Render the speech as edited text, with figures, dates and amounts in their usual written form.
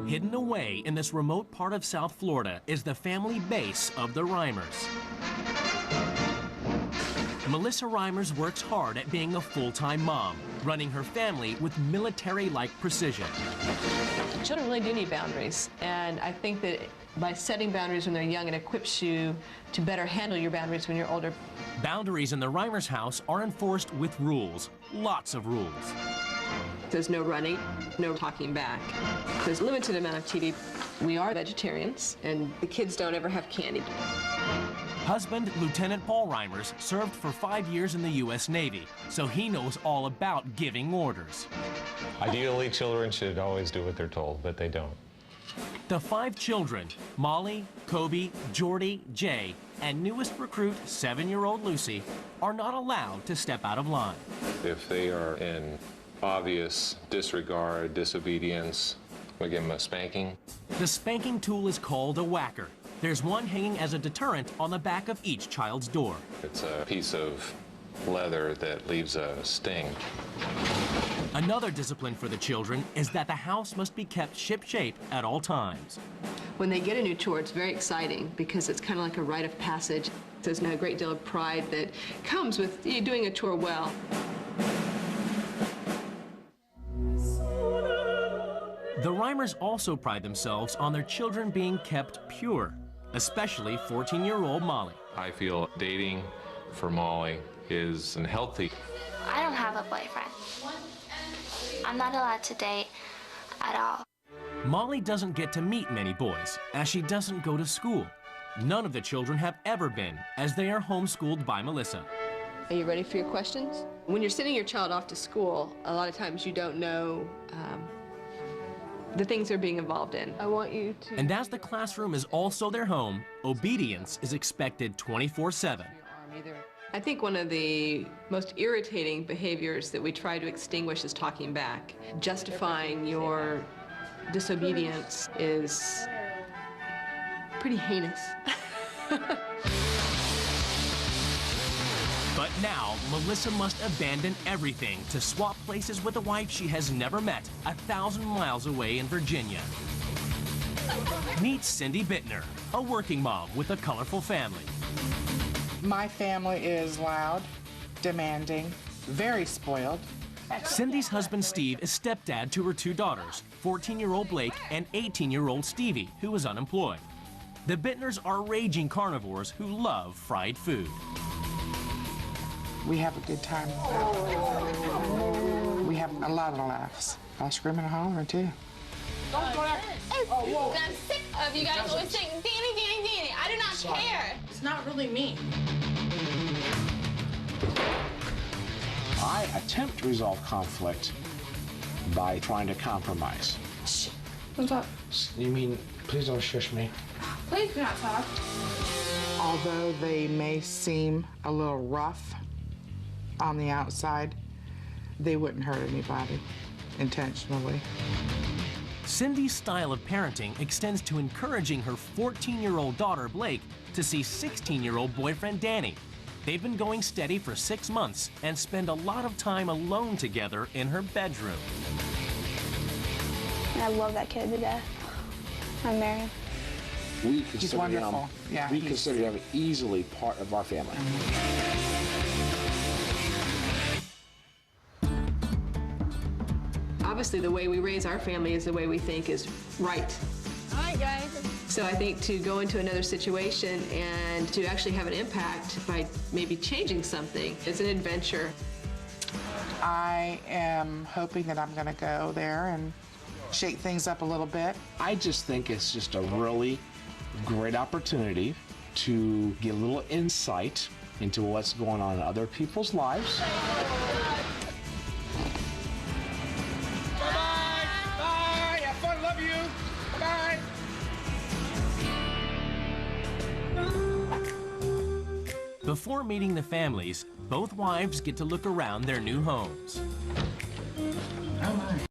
Hidden away in this remote part of South Florida is the family base of the Reimers. Melissa Reimers works hard at being a full-time mom, running her family with military-like precision. Children really do need boundaries, and I think that by setting boundaries when they're young, it equips you to better handle your boundaries when you're older. Boundaries in the Reimers house are enforced with rules, lots of rules. There's no running, no talking back. There's a limited amount of TV. We are vegetarians, and the kids don't ever have candy. Husband, Lieutenant Paul Reimers, served for 5 years in the U.S. Navy, so he knows all about giving orders. Ideally, children should always do what they're told, but they don't. The 5 children, Molly, Kobe, Jordy, Jay, and newest recruit, 7-year-old Lucy, are not allowed to step out of line. If they are in obvious disregard, disobedience, we give them a spanking. The spanking tool is called a whacker. There's one hanging as a deterrent on the back of each child's door. It's a piece of leather that leaves a sting. Another discipline for the children is that the house must be kept shipshape at all times. When they get a new chore, it's very exciting because it's kind of like a rite of passage. There's a great deal of pride that comes with doing a chore well. The Reimers also pride themselves on their children being kept pure, especially 14-year-old Molly. I feel dating for Molly is unhealthy. I don't have a boyfriend. I'm not allowed to date at all. Molly doesn't get to meet many boys, as she doesn't go to school. None of the children have ever been, as they are homeschooled by Melissa. Are you ready for your questions? When you're sending your child off to school, a lot of times you don't know the things they're being involved in. I want you to... And as the classroom is also their home, obedience is expected 24/7. I think one of the most irritating behaviors that we try to extinguish is talking back. Justifying your disobedience is pretty heinous. But now, Melissa must abandon everything to swap places with a wife she has never met 1,000 miles away in Virginia. Meet Cindy Bittner, a working mom with a colorful family. My family is loud, demanding, very spoiled. Cindy's husband Steve is stepdad to her 2 daughters, 14-year-old Blake and 18-year-old Stevie, who is unemployed. The Bittners are raging carnivores who love fried food. We have a good time. We have a lot of laughs. I scream and holler too. I'm sick of you guys always saying, Danny, Danny, Danny. I do not care. It's not really me. I attempt to resolve conflict by trying to compromise. Shh. Don't talk. You mean, please don't shush me. Please do not talk. Although they may seem a little rough on the outside, they wouldn't hurt anybody intentionally. Cindy's style of parenting extends to encouraging her 14-year-old daughter, Blake, to see 16-year-old boyfriend, Danny. They've been going steady for 6 months and spend a lot of time alone together in her bedroom. I love that kid to death. I'm married. We He's consider wonderful. him, Yeah, we consider him easily part of our family. Obviously, the way we raise our family is the way we think is right. All right, guys. So I think to go into another situation and to actually have an impact by maybe changing something is an adventure. I am hoping that I'm going to go there and shake things up a little bit. I just think it's just a really great opportunity to get a little insight into what's going on in other people's lives. Before meeting the families, both wives get to look around their new homes. Oh my.